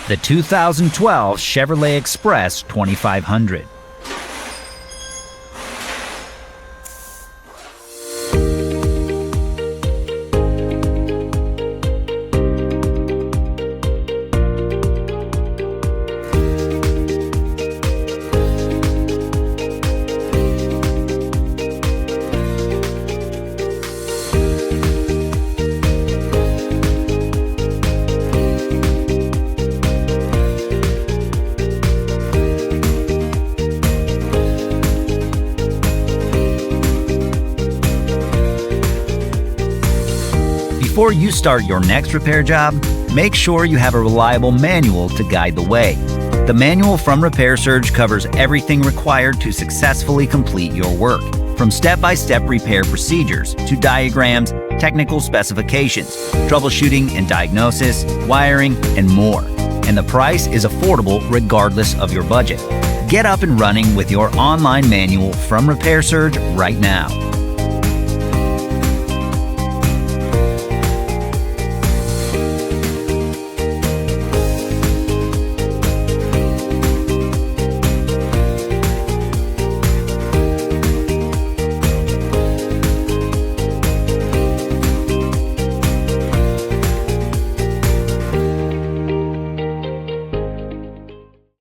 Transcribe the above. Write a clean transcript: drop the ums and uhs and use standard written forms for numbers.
The 2012 Chevrolet Express 2500. Before you start your next repair job, make sure you have a reliable manual to guide the way. The manual from Repair Surge covers everything required to successfully complete your work, from step-by-step repair procedures to diagrams, technical specifications, troubleshooting and diagnosis, wiring, and more. And the price is affordable regardless of your budget. Get up and running with your online manual from Repair Surge right now.